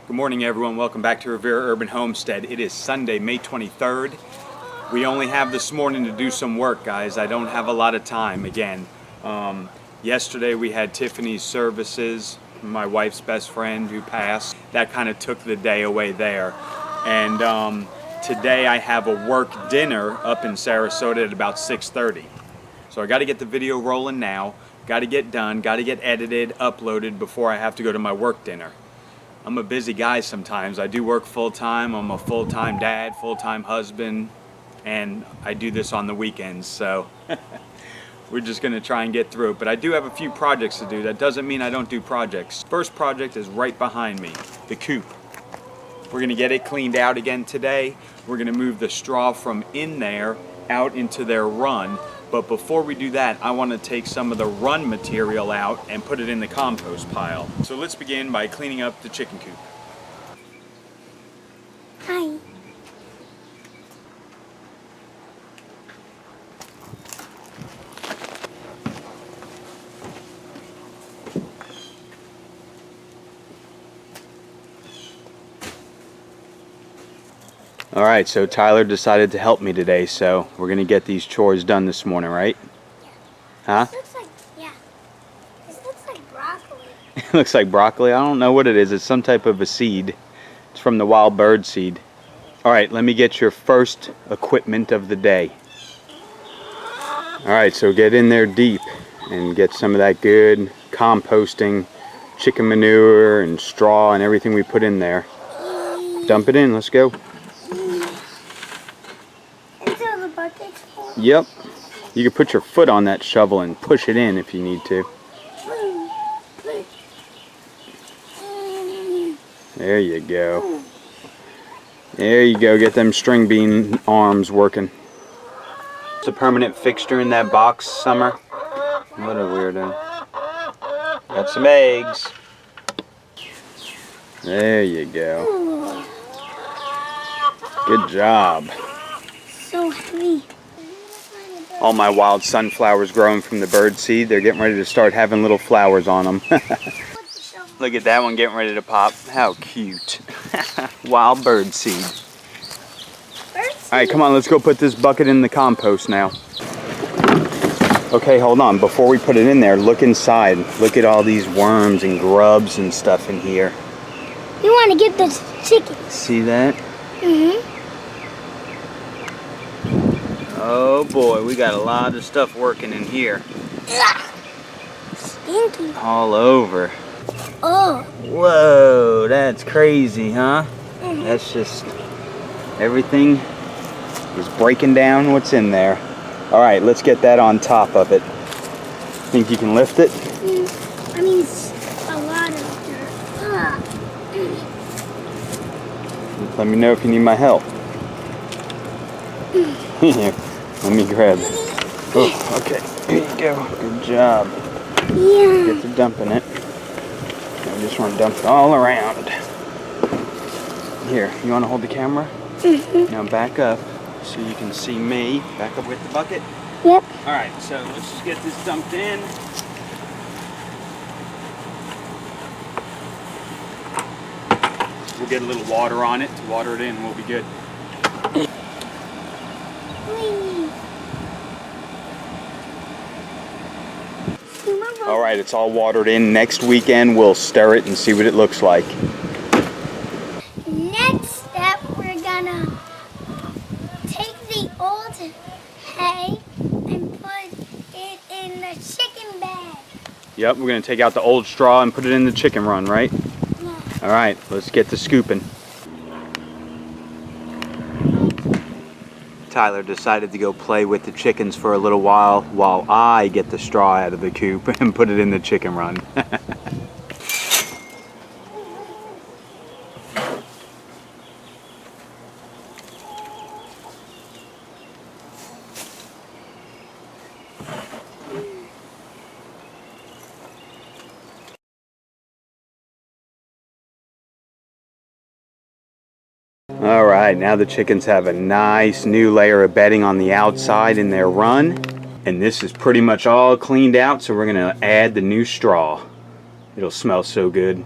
Good morning, everyone. Welcome back to Rivera Urban Homestead. It is Sunday, May 23rd. We only have this morning to do some work, guys. I don't have a lot of time again. Yesterday we had Tiffany's services, my wife's best friend who passed. That kind of took the day away there. And today I have a work dinner up in Sarasota at about 6:30. So I got to get the video rolling now. Got to get done, got to get edited, uploaded before I have to go to my work dinner. I'm a busy guy sometimes. I do work full-time. I'm a full-time dad, full-time husband, and I do this on the weekends, so we're just going to try and get through it. But I do have a few projects to do. That doesn't mean I don't do projects. First project is right behind me, the coop. We're going to get it cleaned out again today. We're going to move the straw from in there out into their run. But before we do that, I want to take some of the run material out and put it in the compost pile. So let's begin by cleaning up the chicken coop. Hi. All right, so Tyler decided to help me today, so we're gonna get these chores done this morning, right? Yeah. Huh? This looks like, yeah. This looks like broccoli. It looks like broccoli. I don't know what it is. It's some type of a seed. It's from the wild bird seed. All right, let me get your first equipment of the day. All right, so get in there deep and get some of that good composting, chicken manure and straw and everything we put in there. Dump it in, let's go. Until the bucket's full? Yep. You can put your foot on that shovel and push it in if you need to. There you go. There you go. Get them string bean arms working. It's a permanent fixture in that box, Summer. What a weirdo. Got some eggs. There you go. Good job. So heavy. All my wild sunflowers growing from the bird seed. They're getting ready to start having little flowers on them. Look at that one getting ready to pop. How cute. Wild bird seed. Alright, come on, let's go put this bucket in the compost now. Okay, hold on. Before we put it in there, look inside. Look at all these worms and grubs and stuff in here. You want to get the chickens. See that? Mm-hmm. Oh boy, we got a lot of stuff working in here. Stinky. All over. Oh. Whoa, that's crazy, huh? Mm-hmm. That's just, everything is breaking down what's in there. All right, let's get that on top of it. Think you can lift it? I mean, it's a lot of dirt. Let me know if you need my help. Here, let me grab it. Oh, okay, here you go. Good job. Yeah. Get to dumping it. I just want to dump it all around. Here, you want to hold the camera? Mm-hmm. Now back up so you can see me. Back up with the bucket. Yep. All right, so let's just get this dumped in. We'll get a little water on it to water it in and we'll be good. All right, it's all watered in. Next weekend we'll stir it and see what it looks like. Next step, we're gonna take the old hay and put it in the chicken bag. Yep, we're gonna take out the old straw and put it in the chicken run, right? Yeah. All right, let's get to scooping. Tyler decided to go play with the chickens for a little while I get the straw out of the coop and put it in the chicken run. All right, now the chickens have a nice new layer of bedding on the outside in their run. And this is pretty much all cleaned out, so we're gonna add the new straw. It'll smell so good.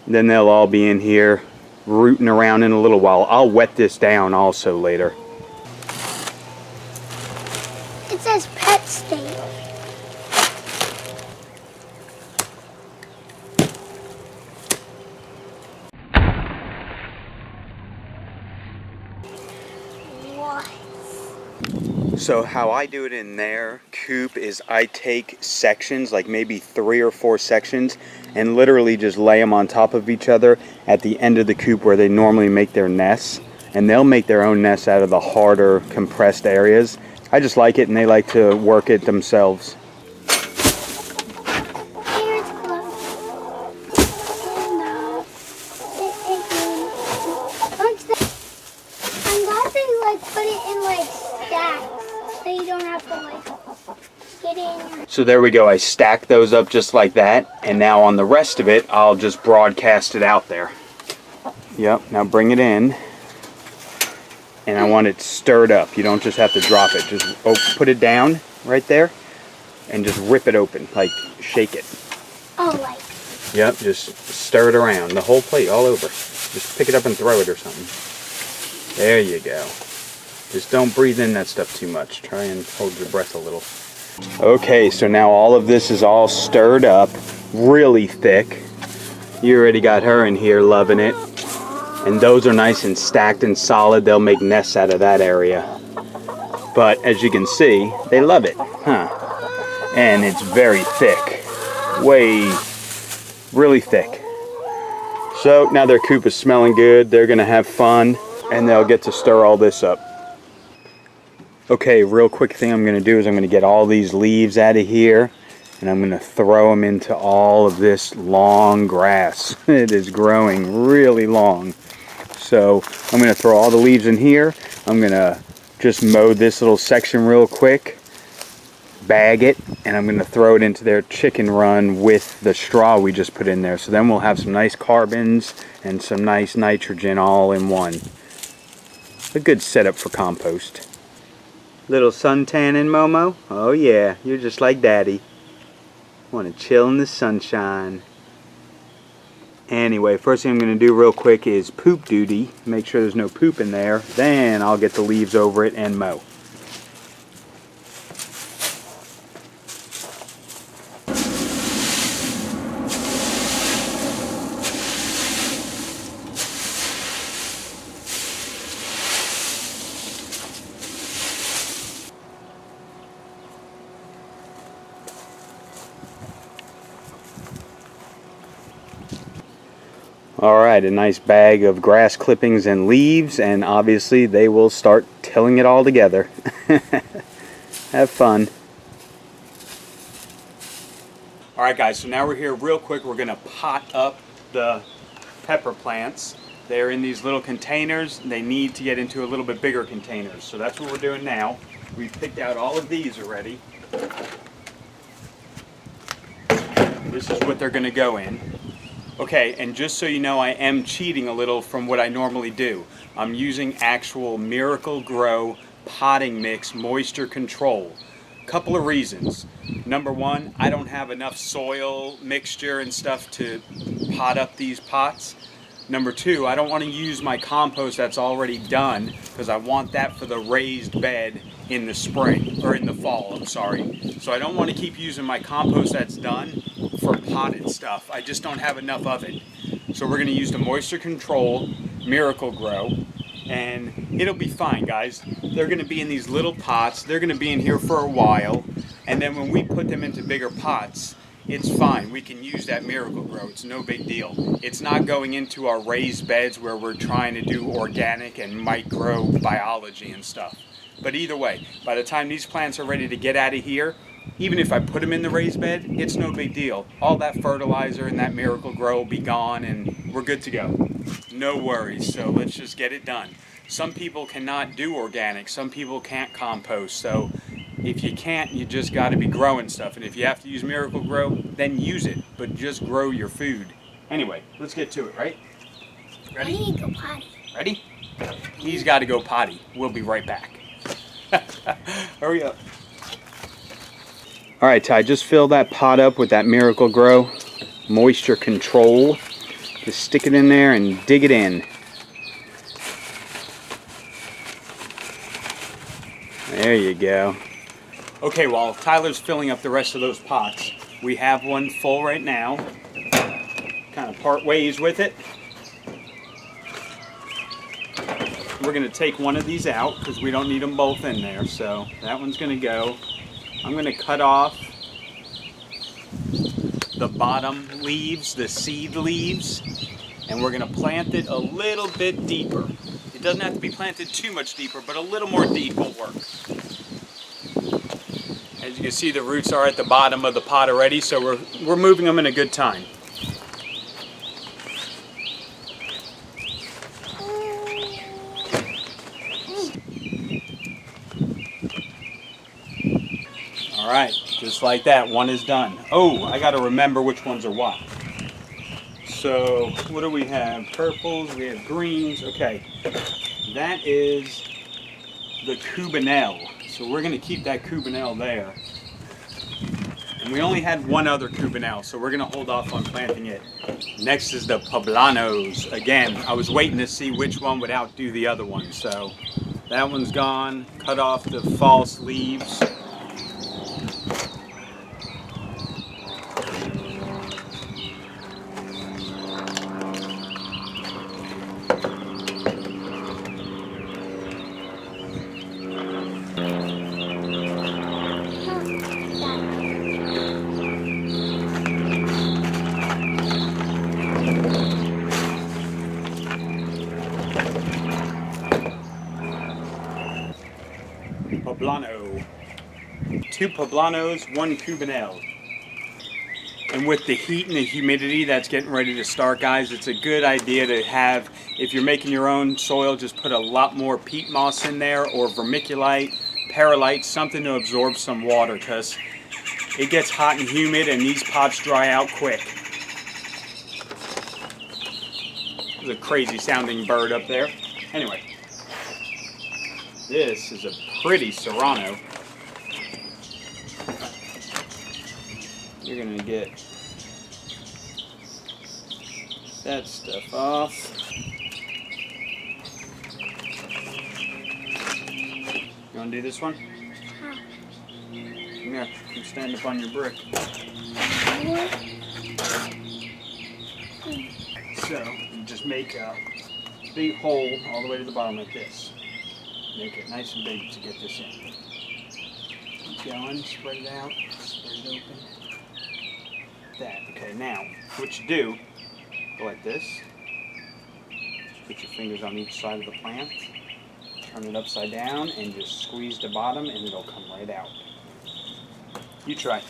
Then they'll all be in here rooting around in a little while. I'll wet this down also later. It says pet state. What? So how I do it in there, Coop, is I take sections, like maybe 3 or 4 sections, and literally just lay them on top of each other at the end of the coop where they normally make their nests. And they'll make their own nests out of the harder, compressed areas. I just like it, and they like to work it themselves. Here's close. No. I'm glad they like put it in like stacks, so you don't have to like get in. So there we go. I stacked those up just like that, and now on the rest of it, I'll just broadcast it out there. Yep, now bring it in. And I want it stirred up. You don't just have to drop it. Just put it down right there and just rip it open, like shake it. Oh, like. Yep, just stir it around, the whole plate, all over. Just pick it up and throw it or something. There you go. Just don't breathe in that stuff too much. Try and hold your breath a little. Okay, so now all of this is all stirred up, really thick. You already got her in here loving it. And those are nice and stacked and solid. They'll make nests out of that area. But as you can see, they love it, huh? And it's very thick. Really thick. So now their coop is smelling good. They're gonna have fun, and they'll get to stir all this up. Okay, real quick thing I'm gonna do is I'm gonna get all these leaves out of here, and I'm gonna throw them into all of this long grass. It is growing really long. So I'm going to throw all the leaves in here. I'm going to just mow this little section real quick, bag it, and I'm going to throw it into their chicken run with the straw we just put in there. So then we'll have some nice carbons and some nice nitrogen all in one. A good setup for compost. Little suntan in Momo? Oh yeah, you're just like Daddy. Want to chill in the sunshine. Anyway, first thing I'm going to do real quick is poop duty. Make sure there's no poop in there. Then I'll get the leaves over it and mow. Alright, a nice bag of grass clippings and leaves, and obviously they will start tilling it all together. Have fun. Alright guys, so now we're here real quick. We're going to pot up the pepper plants. They're in these little containers. They need to get into a little bit bigger containers. So that's what we're doing now. We've picked out all of these already. This is what they're going to go in. Okay, and just so you know, I am cheating a little from what I normally do. I'm using actual Miracle Grow potting mix moisture control. Couple of reasons. Number one, I don't have enough soil mixture and stuff to pot up these pots. Number two, I don't want to use my compost that's already done because I want that for the raised bed in the spring, or in the fall, I'm sorry. So I don't want to keep using my compost that's done for potted stuff. I just don't have enough of it. So we're going to use the moisture control Miracle Grow, and it'll be fine, guys. They're going to be in these little pots. They're going to be in here for a while, and then when we put them into bigger pots, it's fine. We can use that Miracle Grow. It's no big deal. It's not going into our raised beds where we're trying to do organic and microbiology and stuff. But either way, by the time these plants are ready to get out of here, even if I put them in the raised bed, it's no big deal. All that fertilizer and that Miracle Grow will be gone, and we're good to go. No worries. So let's just get it done. Some people cannot do organic. Some people can't compost. So if you can't, you just got to be growing stuff. And if you have to use Miracle Grow, then use it. But just grow your food. Anyway, let's get to it, right? Ready? I need to go potty. Ready? He's got to go potty. We'll be right back. Hurry up. Alright, Ty, just fill that pot up with that Miracle Grow moisture control. Just stick it in there and dig it in. There you go. Okay, while Tyler's filling up the rest of those pots, we have one full right now. Kind of part ways with it. We're going to take one of these out because we don't need them both in there. So that one's going to go. I'm going to cut off the bottom leaves, the seed leaves, and we're going to plant it a little bit deeper. It doesn't have to be planted too much deeper, but a little more deep will work. As you can see, the roots are at the bottom of the pot already, so we're moving them in a good time. All right, just like that, one is done. Oh, I got to remember which ones are what. So, what do we have? Purples, we have greens. Okay, that is the Cubanelle. So we're going to keep that Cubanelle there. And we only had one other Cubanelle, so we're going to hold off on planting it. Next is the Poblanos. Again, I was waiting to see which one would outdo the other one. So that one's gone. Cut off the false leaves. Poblano. 2 Poblanos, 1 Cubanelle. And with the heat and the humidity that's getting ready to start, guys, it's a good idea to have, if you're making your own soil, just put a lot more peat moss in there, or vermiculite, perlite, something to absorb some water, because it gets hot and humid and these pots dry out quick. There's a crazy sounding bird up there. Anyway, this is a pretty serrano. You're gonna get that stuff off. You wanna do this one? Come here, you stand up on your brick. So, you just make a big hole all the way to the bottom like this. Make it nice and big to get this in. Keep going, spread it out, spread it open. That. Okay, now, what you do, go like this. Put your fingers on each side of the plant. Turn it upside down and just squeeze the bottom and it'll come right out. You try.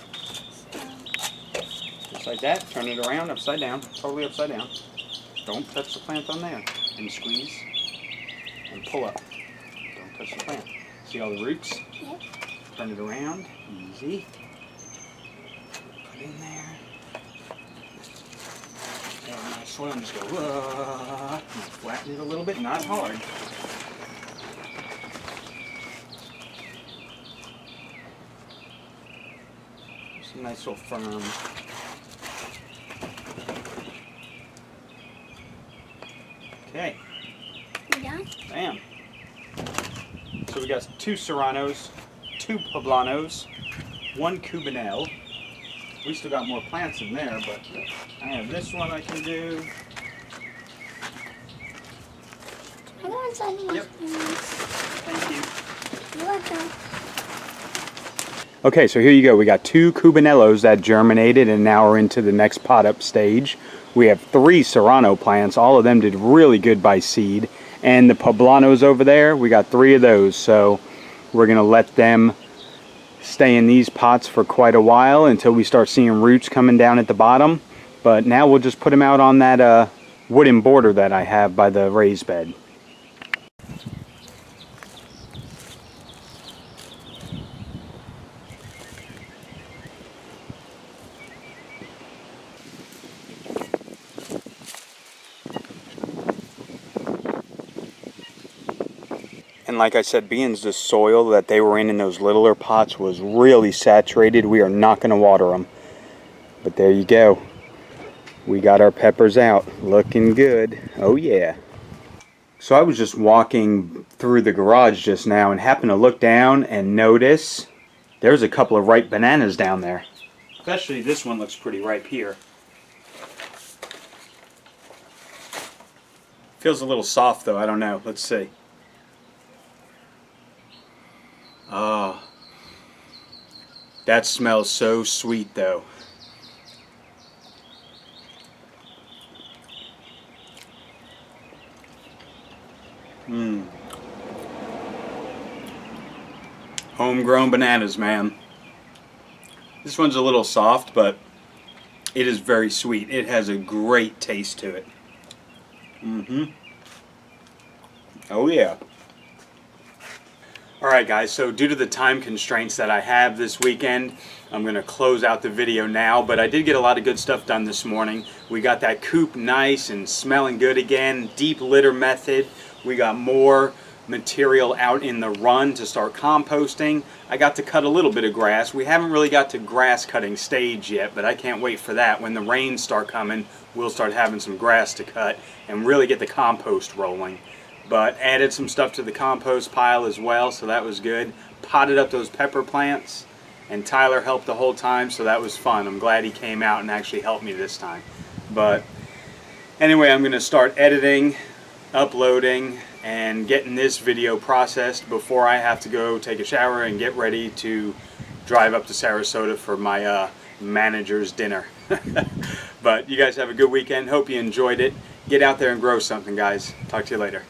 Just like that, turn it around, upside down, totally upside down. Don't touch the plant on there. And squeeze and pull up. Don't touch the plant. See all the roots? Yep. Turn it around, easy. Put in there. And my soil and just go, and flatten it a little bit, not hard. Just a nice little firm. Okay. You done? Bam. So we got 2 Serranos, 2 Poblanos, 1 Cubanelle. We still got more plants in there, but I have this one I can do. I go inside my Yep. Thank you. You're welcome. Okay, so here you go. We got 2 Cubanellos that germinated and now are into the next pot up stage. We have 3 Serrano plants. All of them did really good by seed. And the Poblanos over there, we got 3 of those. So we're going to let them stay in these pots for quite a while until we start seeing roots coming down at the bottom. But now we'll just put them out on that wooden border that I have by the raised bed. And like I said, being the soil that they were in those littler pots was really saturated, we are not going to water them. But there you go. We got our peppers out. Looking good. Oh yeah. So I was just walking through the garage just now and happened to look down and notice there's a couple of ripe bananas down there. Especially this one looks pretty ripe here. Feels a little soft though, I don't know. Let's see. Oh, that smells so sweet though. Homegrown bananas, man. This one's a little soft, but it is very sweet. It has a great taste to it. Oh yeah. Alright guys, so due to the time constraints that I have this weekend, I'm going to close out the video now, but I did get a lot of good stuff done this morning. We got that coop nice and smelling good again, deep litter method. We got more material out in the run to start composting. I got to cut a little bit of grass. We haven't really got to grass cutting stage yet, but I can't wait for that. When the rains start coming, we'll start having some grass to cut and really get the compost rolling. But added some stuff to the compost pile as well, so that was good. Potted up those pepper plants, and Tyler helped the whole time, so that was fun. I'm glad he came out and actually helped me this time. But anyway, I'm going to start editing, uploading, and getting this video processed before I have to go take a shower and get ready to drive up to Sarasota for my manager's dinner. But you guys have a good weekend. Hope you enjoyed it. Get out there and grow something, guys. Talk to you later.